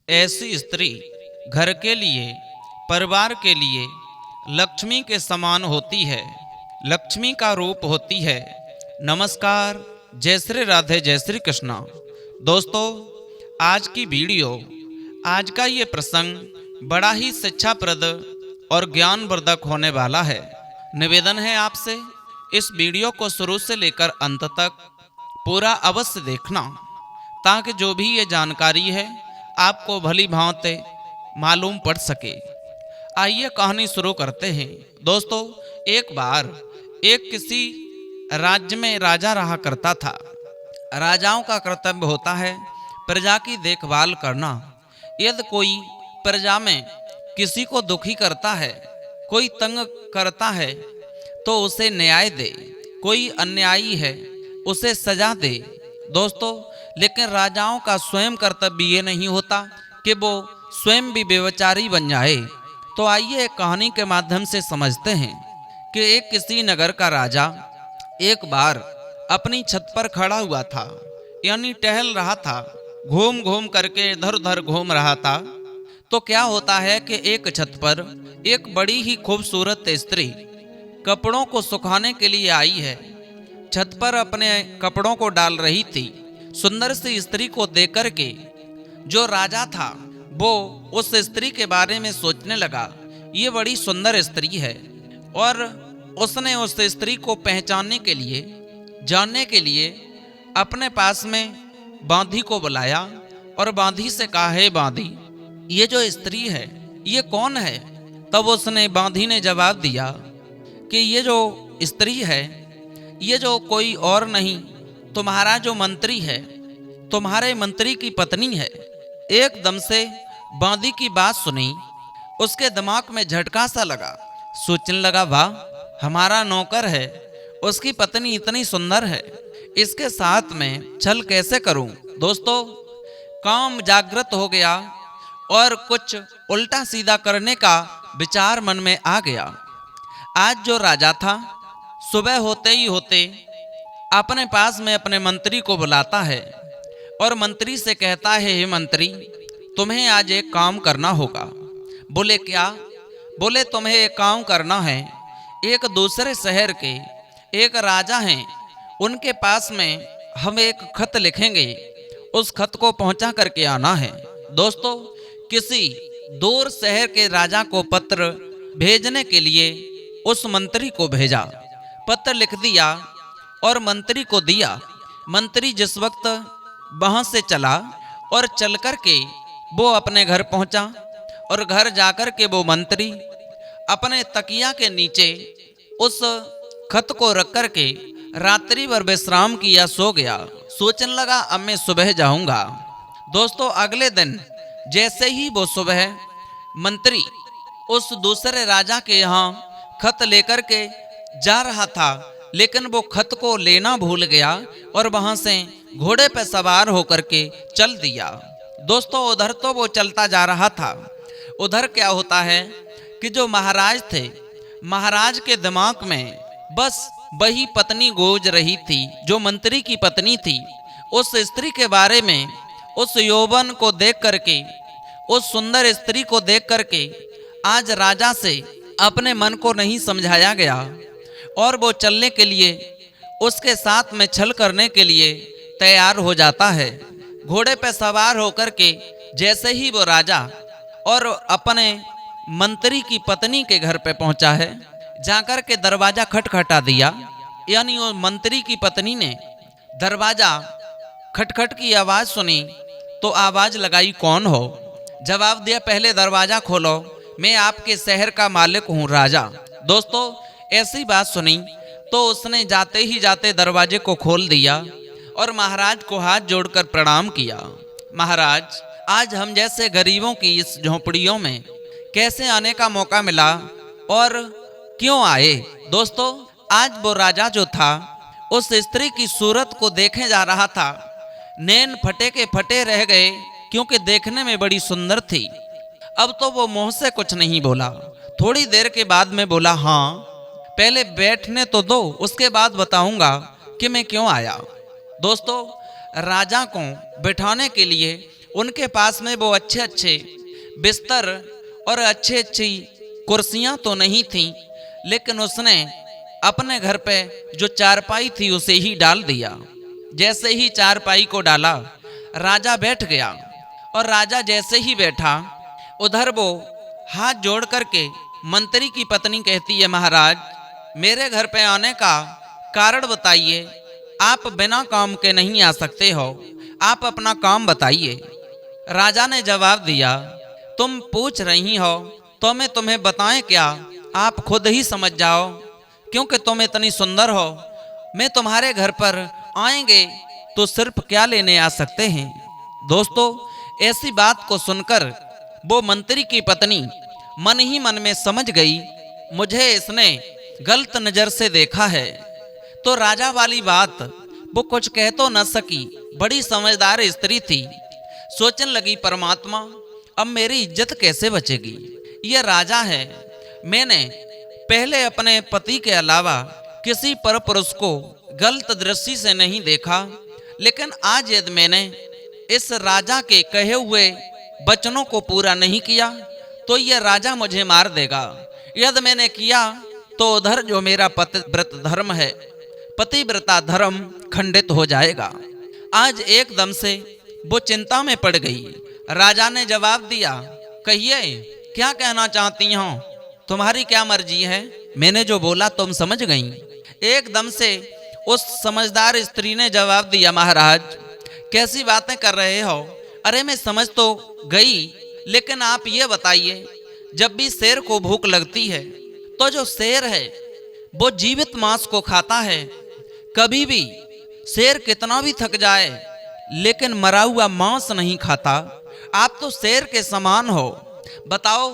ऐसी स्त्री घर के लिए, परिवार के लिए लक्ष्मी के समान होती है, लक्ष्मी का रूप होती है। नमस्कार, जय श्री राधे, जय श्री कृष्णा। दोस्तों, आज की वीडियो, आज का ये प्रसंग बड़ा ही शिक्षाप्रद और ज्ञानवर्धक होने वाला है। निवेदन है आपसे, इस वीडियो को शुरू से लेकर अंत तक पूरा अवश्य देखना, ताकि जो भी ये जानकारी है आपको भली भांति मालूम पड़ सके। आइए कहानी शुरू करते हैं। दोस्तों, एक बार एक किसी राज्य में राजा रहा करता था। राजाओं का कर्तव्य होता है प्रजा की देखभाल करना। यदि कोई प्रजा में किसी को दुखी करता है, कोई तंग करता है, तो उसे न्याय दे। कोई अन्यायी है, उसे सजा दे। दोस्तों, लेकिन राजाओं का स्वयं कर्तव्य ये नहीं होता कि वो स्वयं भी व्यभिचारी बन जाए। तो आइए एक कहानी के माध्यम से समझते हैं कि एक किसी नगर का राजा एक बार अपनी छत पर खड़ा हुआ था, यानी टहल रहा था, घूम घूम करके इधर उधर घूम रहा था। तो क्या होता है कि एक छत पर एक बड़ी ही खूबसूरत स्त्री कपड़ों को सुखाने के लिए आई है। छत पर अपने कपड़ों को डाल रही थी। सुंदर सी स्त्री को देखकर के जो राजा था वो उस स्त्री के बारे में सोचने लगा, ये बड़ी सुंदर स्त्री है। और उसने उस स्त्री को पहचानने के लिए, जानने के लिए अपने पास में बांधी को बुलाया और बांधी से कहा, है बांधी, ये जो स्त्री है ये कौन है? तब उसने, बांधी ने जवाब दिया कि ये जो स्त्री है ये जो कोई और नहीं, तुम्हारा जो मंत्री है, तुम्हारे मंत्री की पत्नी है। एकदम से बांदी की बात सुनी, उसके दिमाग में झटका सा लगा। सोचने लगा, वाह, हमारा नौकर है, उसकी पत्नी इतनी सुंदर है, इसके साथ में छल कैसे करूं? दोस्तों, काम जागृत हो गया और कुछ उल्टा सीधा करने का विचार मन में आ गया। आज जो राजा था सुबह होते ही होते अपने पास में अपने मंत्री को बुलाता है और मंत्री से कहता है, हे मंत्री, तुम्हें आज एक काम करना होगा। बोले क्या? बोले तुम्हें एक काम करना है। एक दूसरे शहर के एक राजा हैं, उनके पास में हम एक खत लिखेंगे, उस खत को पहुंचा करके आना है। दोस्तों, किसी दूर शहर के राजा को पत्र भेजने के लिए उस मंत्री को भेजा। पत्र लिख दिया और मंत्री को दिया। मंत्री जिस वक्त वहां से चला और चल कर के वो अपने घर पहुंचा और घर जाकर के वो मंत्री अपने तकिया के नीचे उस खत को रख कर के रात्रि भर विश्राम किया, सो गया। सोचने लगा, अब मैं सुबह जाऊंगा। दोस्तों, अगले दिन जैसे ही वो सुबह मंत्री उस दूसरे राजा के यहाँ खत लेकर के जा रहा था, लेकिन वो खत को लेना भूल गया और वहां से घोड़े पर सवार होकर के चल दिया। दोस्तों, उधर तो वो चलता जा रहा था, उधर क्या होता है कि जो महाराज थे, महाराज के दिमाग में बस वही पत्नी गूंज रही थी, जो मंत्री की पत्नी थी। उस स्त्री के बारे में, उस यौवन को देख करके, उस सुंदर स्त्री को देख करके आज राजा से अपने मन को नहीं समझाया गया और वो चलने के लिए, उसके साथ में छल करने के लिए तैयार हो जाता है। घोड़े पर सवार होकर के जैसे ही वो राजा और अपने मंत्री की पत्नी के घर पे पहुंचा है, जाकर के दरवाजा खटखटा दिया। यानी वो मंत्री की पत्नी ने दरवाजा खटखट की आवाज सुनी तो आवाज लगाई, कौन हो? जवाब दिया, पहले दरवाजा खोलो, मैं आपके शहर का मालिक हूँ, राजा। दोस्तों, ऐसी बात सुनी तो उसने जाते ही जाते दरवाजे को खोल दिया और महाराज को हाथ जोड़कर प्रणाम किया। महाराज, आज हम जैसे गरीबों की इस झोंपड़ियों में कैसे आने का मौका मिला और क्यों आए? दोस्तों, आज वो राजा जो था उस स्त्री की सूरत को देखे जा रहा था। नैन फटे के फटे रह गए, क्योंकि देखने में बड़ी सुंदर थी। अब तो वो मुंह से कुछ नहीं बोला। थोड़ी देर के बाद में बोला, हाँ, पहले बैठने तो दो, उसके बाद बताऊंगा कि मैं क्यों आया। दोस्तों, राजा को बिठाने के लिए उनके पास में वो अच्छे अच्छे बिस्तर और अच्छी अच्छी कुर्सियां तो नहीं थीं, लेकिन उसने अपने घर पे जो चारपाई थी उसे ही डाल दिया। जैसे ही चारपाई को डाला, राजा बैठ गया और राजा जैसे ही बैठा, उधर वो हाथ जोड़ करके मंत्री की पत्नी कहती है, महाराज मेरे घर पे आने का कारण बताइए, आप बिना काम के नहीं आ सकते हो, आप अपना काम बताइए। राजा ने जवाब दिया, तुम पूछ रही हो तो मैं तुम्हें बताएं क्या, आप खुद ही समझ जाओ, क्योंकि तुम इतनी सुंदर हो। मैं तुम्हारे घर पर आएंगे तो सिर्फ क्या लेने आ सकते हैं। दोस्तों, ऐसी बात को सुनकर वो मंत्री की पत्नी मन ही मन में समझ गई, मुझे इसने गलत नजर से देखा है। तो राजा वाली बात वो कुछ कह तो न सकी, बड़ी समझदार स्त्री थी। सोचने लगी, परमात्मा अब मेरी इज्जत कैसे बचेगी। यह राजा है, मैंने पहले अपने पति के अलावा किसी पर पुरुष को गलत दृष्टि से नहीं देखा, लेकिन आज यदि मैंने इस राजा के कहे हुए वचनों को पूरा नहीं किया तो यह राजा मुझे मार देगा। यदि मैंने किया तो उधर जो मेरा पतिव्रत धर्म है, पतिव्रता धर्म खंडित हो जाएगा। आज एकदम से वो चिंता में पड़ गई। राजा ने जवाब दिया, कहिए क्या कहना चाहती हो, तुम्हारी क्या मर्जी है। मैंने जो बोला तुम समझ गई। एकदम से उस समझदार स्त्री ने जवाब दिया, महाराज कैसी बातें कर रहे हो। अरे मैं समझ तो गई, लेकिन आप ये बताइए, जब भी शेर को भूख लगती है तो जो शेर है वो जीवित मांस को खाता है। कभी भी शेर कितना भी थक जाए लेकिन मरा हुआ मांस नहीं खाता। आप तो शेर के समान हो। बताओ,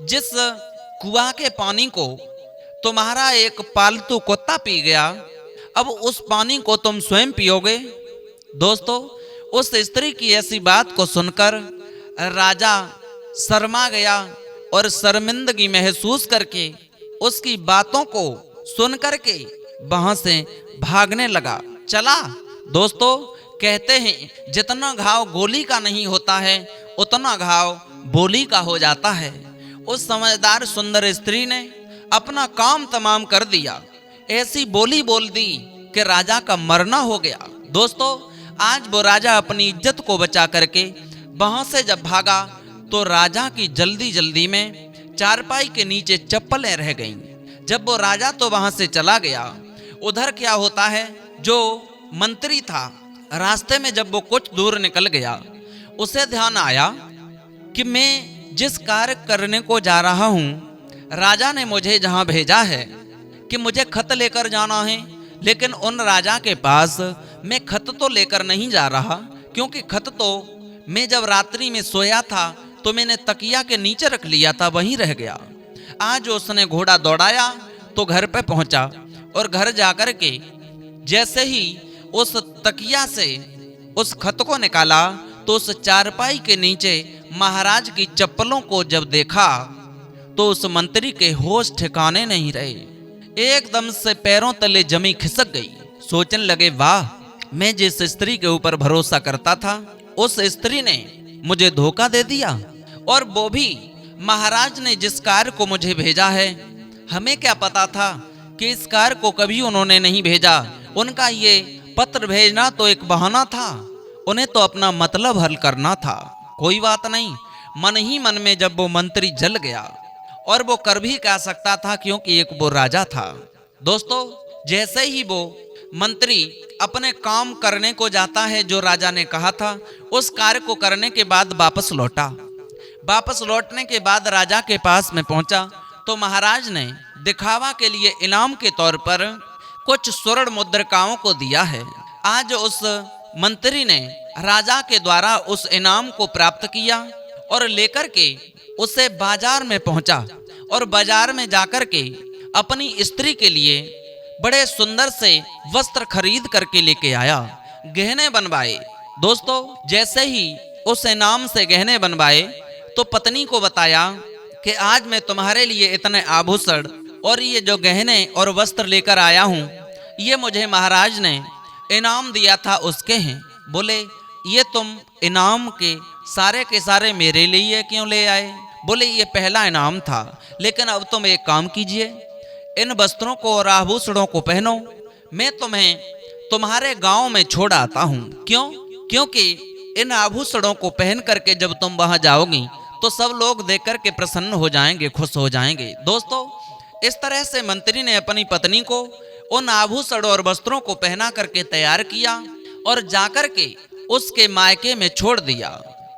जिस कुआं के पानी को तुम्हारा एक पालतू कुत्ता पी गया, अब उस पानी को तुम स्वयं पियोगे। दोस्तों, उस स्त्री की ऐसी बात को सुनकर राजा शर्मा गया और शर्मिंदगी महसूस करके उसकी बातों को सुन करके वहां से भागने लगा, चला। दोस्तों, कहते हैं जितना घाव गोली का नहीं होता है उतना घाव बोली का हो जाता है। उस समझदार सुंदर स्त्री ने अपना काम तमाम कर दिया, ऐसी बोली बोल दी कि राजा का मरना हो गया। दोस्तों, आज वो राजा अपनी इज्जत को बचा करके वहां से जब भागा तो राजा की जल्दी जल्दी में चारपाई के नीचे चप्पलें रह गईं। जब वो राजा तो वहां से चला गया, उधर क्या होता है, जो मंत्री था रास्ते में जब वो कुछ दूर निकल गया, उसे ध्यान आया कि मैं जिस कार्य करने को जा रहा हूं, राजा ने मुझे जहां भेजा है कि मुझे खत लेकर जाना है, लेकिन उन राजा के पास मैं खत तो लेकर नहीं जा रहा, क्योंकि खत तो मैं जब रात्रि में सोया था तो मैंने तकिया के नीचे रख लिया था, वहीं रह गया। आज उसने घोड़ा दौड़ाया तो घर पे पहुंचा और घर जाकर के जैसे ही उस तकिया से उस खत को निकाला तो उस चारपाई के नीचे महाराज की चप्पलों को जब देखा तो उस मंत्री के होश ठिकाने नहीं रहे। एकदम से पैरों तले जमी खिसक गई। सोचने लगे, वाह, मैं जिस स्त्री के ऊपर भरोसा करता था उस स्त्री ने मुझे धोखा दे दिया, और वो भी महाराज ने जिस कार्य को मुझे भेजा है। हमें क्या पता था कि इस कार्य को कभी उन्होंने नहीं भेजा। उनका ये पत्र भेजना तो एक बहाना था, उन्हें तो अपना मतलब हल करना था। कोई बात नहीं। मन ही मन में जब वो मंत्री जल गया, और वो कर भी क्या सकता था, क्योंकि एक वो राजा था। दोस्तों, जैसे ही वो मंत्री अपने काम करने को जाता है जो राजा ने कहा था, उस कार्य को करने के बाद वापस लौटा। वापस लौटने के बाद राजा के पास में पहुंचा तो महाराज ने दिखावा के लिए इनाम के तौर पर कुछ स्वर्ण मुद्रिकाओं को दिया है। आज उस मंत्री ने राजा के द्वारा उस इनाम को प्राप्त किया और लेकर के उसे बाजार में पहुंचा, और बाजार में जाकर के अपनी स्त्री के लिए बड़े सुंदर से वस्त्र खरीद करके लेके आया, गहने बनवाए। दोस्तों, जैसे ही उस इनाम से गहने बनवाए तो पत्नी को बताया कि आज मैं तुम्हारे लिए इतने आभूषण और ये जो गहने और वस्त्र लेकर आया हूँ, ये मुझे महाराज ने इनाम दिया था उसके हैं। बोले, ये तुम इनाम के सारे मेरे लिए क्यों ले आए? बोले ये पहला इनाम था, लेकिन अब तुम एक काम कीजिए, इन वस्त्रों को और आभूषणों को पहनो, मैं तुम्हें तुम्हारे गांव में छोड़ आता हूं। क्यों? क्योंकि इन आभूषणों को पहन करके जब तुम वहां जाओगी तो सब लोग देख करके प्रसन्न हो जाएंगे, खुश हो जाएंगे। दोस्तों, इस तरह से मंत्री ने अपनी पत्नी को उन आभूषणों और वस्त्रों को पहना करके तैयार किया और जाकर के उसके मायके में छोड़ दिया।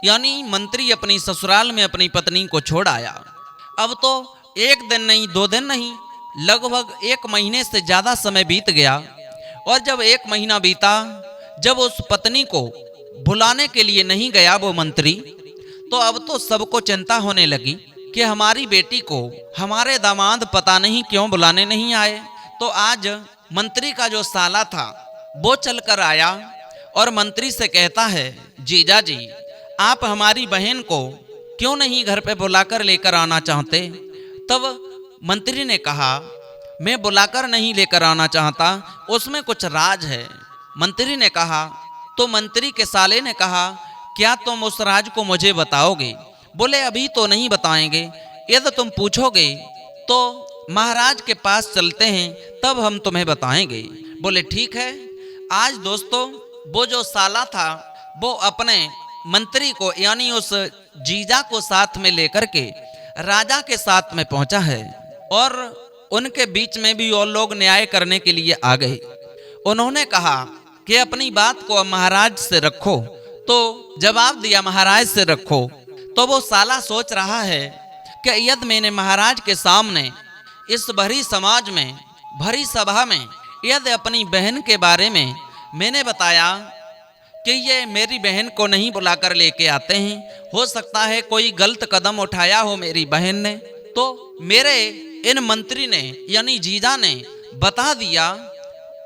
यानी मंत्री अपनी ससुराल में अपनी पत्नी को छोड़ आया। अब तो एक दिन नहीं, 2 दिन नहीं, लगभग 1 महीने से ज्यादा समय बीत गया। और जब 1 महीना बीता, जब उस पत्नी को बुलाने के लिए नहीं गया वो मंत्री, तो अब तो सबको चिंता होने लगी कि हमारी बेटी को हमारे दामाद पता नहीं क्यों बुलाने नहीं आए। तो आज मंत्री का जो साला था वो चलकर आया और मंत्री से कहता है, जीजा जी, आप हमारी बहन को क्यों नहीं घर पे बुलाकर लेकर आना चाहते? तब मंत्री ने कहा, मैं बुलाकर नहीं लेकर आना चाहता, उसमें कुछ राज है। मंत्री ने कहा, तो मंत्री के साले ने कहा, क्या तुम उस राज को मुझे बताओगे? बोले अभी तो नहीं बताएंगे, यदि तुम पूछोगे तो महाराज के पास चलते हैं, तब हम तुम्हें बताएंगे। बोले ठीक है। आज दोस्तों, वो जो साला था वो अपने मंत्री को यानी उस जीजा को साथ में लेकर के राजा के साथ में पहुंचा है और उनके बीच में भी और लोग न्याय करने के लिए आ गए। उन्होंने कहा कि अपनी बात को महाराज से रखो, तो जवाब दिया महाराज से रखो। तो वो साला सोच रहा है कि यदि मैंने महाराज के सामने इस भरी समाज में, भरी सभा में यदि अपनी बहन के बारे में मैंने बताया कि ये मेरी बहन को नहीं बुलाकर लेके आते हैं, हो सकता है कोई गलत कदम उठाया हो मेरी बहन ने, तो मेरे इन मंत्री ने यानी जीजा ने बता दिया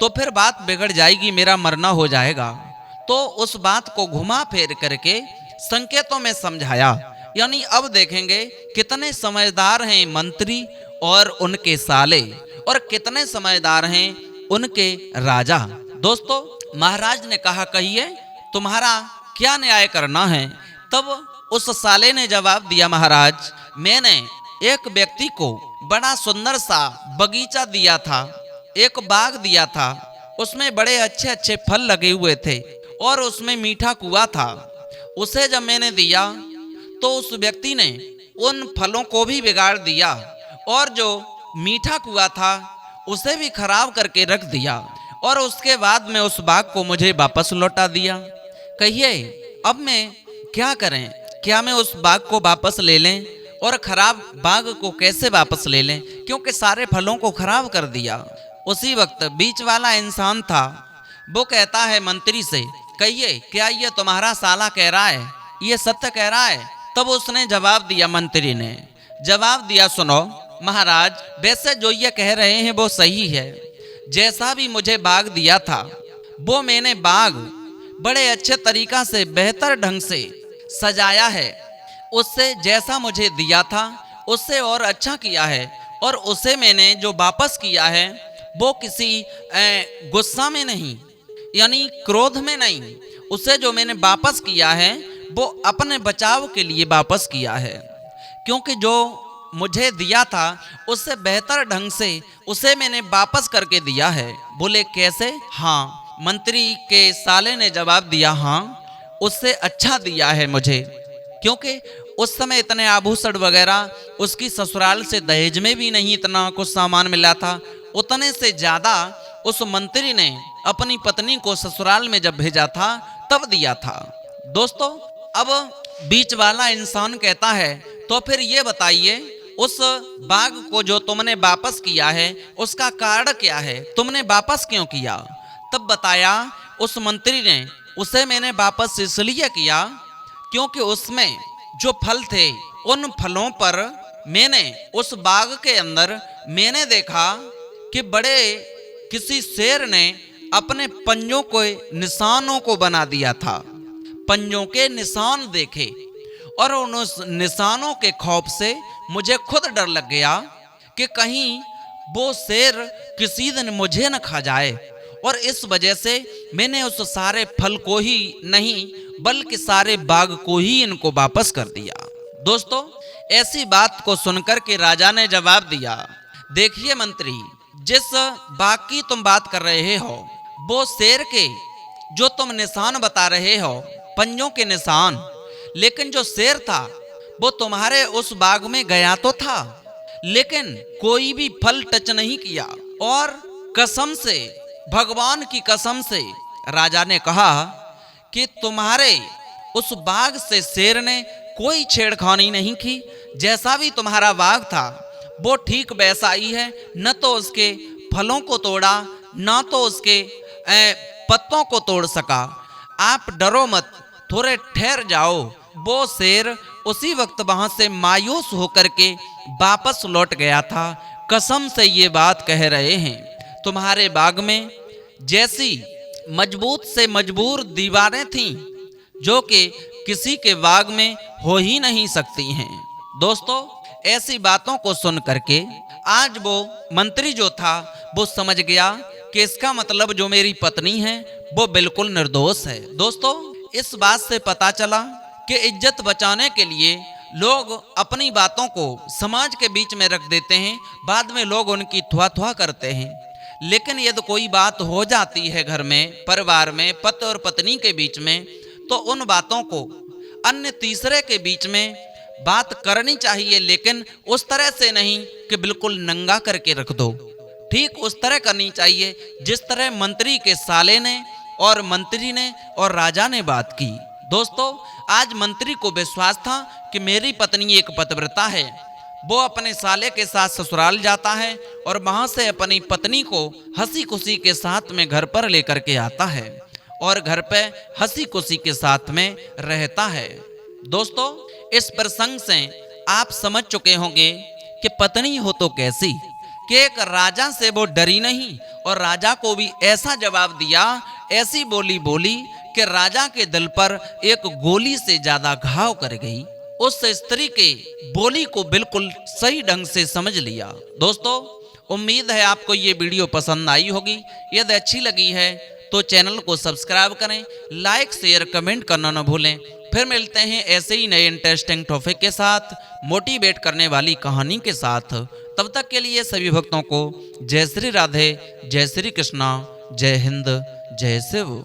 तो फिर बात बिगड़ जाएगी, मेरा मरना हो जाएगा। तो उस बात को घुमा फेर करके संकेतों में समझाया। यानी अब देखेंगे कितने समझदार हैं मंत्री और उनके साले, और कितने समझदार हैं उनके राजा। दोस्तों, महाराज ने कहा, कहिए तुम्हारा क्या न्याय करना है? तब उस साले ने जवाब दिया, महाराज, मैंने एक व्यक्ति को बड़ा सुंदर सा बगीचा दिया था, एक बाग दिया था, उसमें बड़े अच्छे अच्छे फल लगे हुए थे और उसमें मीठा कुआं था। उसे जब मैंने दिया तो उस व्यक्ति ने उन फलों को भी बिगाड़ दिया और जो मीठा कुआं था उसे भी खराब करके रख दिया, और उसके बाद में उस बाग को मुझे वापस लौटा दिया। कहिए अब मैं क्या करें? क्या मैं उस बाग को वापस ले लें? और खराब बाग को कैसे वापस ले लें, क्योंकि सारे फलों को खराब कर दिया। उसी वक्त बीच वाला इंसान था, वो कहता है मंत्री से, कहिए क्या ये तुम्हारा साला कह रहा है, ये सत्य कह रहा है? तब उसने जवाब दिया, मंत्री ने जवाब दिया, सुनो महाराज, वैसे जो ये कह रहे हैं वो सही है। जैसा भी मुझे बाग दिया था वो मैंने बाग बड़े अच्छे तरीका से, बेहतर ढंग से सजाया है। उससे जैसा मुझे दिया था उससे और अच्छा किया है, और उसे मैंने जो वापस किया है वो किसी गुस्सा में नहीं, यानी क्रोध में नहीं, उसे जो मैंने वापस किया है वो अपने बचाव के लिए वापस किया है, क्योंकि जो मुझे दिया था उससे बेहतर ढंग से उसे मैंने वापस करके दिया है। बोले कैसे? हाँ, मंत्री के साले ने जवाब दिया, हाँ उससे अच्छा दिया है मुझे, क्योंकि उस समय इतने आभूषण वगैरह उसकी ससुराल से दहेज में भी नहीं इतना कुछ सामान मिला था, उतने से ज्यादा उस मंत्री ने अपनी पत्नी को ससुराल में जब भेजा था तब दिया था। दोस्तों, अब बीच वाला इंसान कहता है, तो फिर ये बताइए उस बाग को जो तुमने वापस किया है उसका कारण क्या है, तुमने वापस क्यों किया? तब बताया उस मंत्री ने, उसे मैंने वापस इसलिए किया क्योंकि उसमें जो फल थे उन फलों पर मैंने उस बाग के अंदर मैंने देखा कि बड़े किसी शेर ने अपने पंजों को निशानों को बना दिया था। पंजों के निशान देखे और उन उस निशानों के खौफ से मुझे खुद डर लग गया कि कहीं वो शेर किसी दिन मुझे न खा जाए, और इस वजह से मैंने उस सारे फल को ही नहीं बल्कि सारे बाग को ही इनको वापस कर दिया। दोस्तों, ऐसी बात को सुनकर के राजा ने जवाब दिया, देखिए मंत्री, जिस बाग की तुम बात कर रहे हो वो शेर के जो तुम निशान बता रहे हो, पंजों के निशान, लेकिन जो शेर था वो तुम्हारे उस बाग में गया तो था, लेकिन कोई भी फल टच नहीं किया। और कसम से, भगवान की कसम से, राजा ने कहा कि तुम्हारे उस बाग से शेर ने कोई छेड़खानी नहीं की। जैसा भी तुम्हारा बाग था वो ठीक वैसा ही है, न तो उसके फलों को तोड़ा, न तो उसके पत्तों को तोड़ सका। आप डरो मत, थोड़े ठहर जाओ। वो शेर उसी वक्त वहां से मायूस होकर के वापस लौट गया था। कसम से ये बात कह रहे हैं, तुम्हारे बाग में जैसी मजबूत से मजबूर दीवारें थीं जो कि किसी के बाग में हो ही नहीं सकती हैं। दोस्तों, ऐसी बातों को सुन करके आज वो मंत्री जो था वो समझ गया कि इसका मतलब जो मेरी पत्नी है वो बिल्कुल निर्दोष है। दोस्तों, इस बात से पता चला कि इज्जत बचाने के लिए लोग अपनी बातों को समाज के बीच में रख देते हैं, बाद में लोग उनकी थुआ करते हैं। लेकिन यदि कोई बात हो जाती है घर में, परिवार में, पति और पत्नी के बीच में, तो उन बातों को अन्य तीसरे के बीच में बात करनी चाहिए, लेकिन उस तरह से नहीं कि बिल्कुल नंगा करके रख दो। ठीक उस तरह करनी चाहिए जिस तरह मंत्री के साले ने और मंत्री ने और राजा ने बात की। दोस्तों, आज मंत्री को विश्वास था कि मेरी पत्नी एक पतिव्रता है। वो अपने साले के साथ ससुराल जाता है और वहां से अपनी पत्नी को हंसी खुशी के साथ में घर पर लेकर के आता है और घर पे हंसी खुशी के साथ में रहता है। दोस्तों, इस प्रसंग से आप समझ चुके होंगे कि पत्नी हो तो कैसी, कि एक राजा से वो डरी नहीं और राजा को भी ऐसा जवाब दिया, ऐसी बोली बोली कि राजा के दिल पर एक गोली से ज्यादा घाव कर गई। उस स्त्री के बोली को बिल्कुल सही ढंग से समझ लिया। दोस्तों, उम्मीद है आपको ये वीडियो पसंद आई होगी। यदि अच्छी लगी है तो चैनल को सब्सक्राइब करें, लाइक शेयर कमेंट करना न भूलें। फिर मिलते हैं ऐसे ही नए इंटरेस्टिंग टॉपिक के साथ, मोटिवेट करने वाली कहानी के साथ। तब तक के लिए सभी भक्तों को जय श्री राधे, जय श्री कृष्णा, जय हिंद, जय शिव।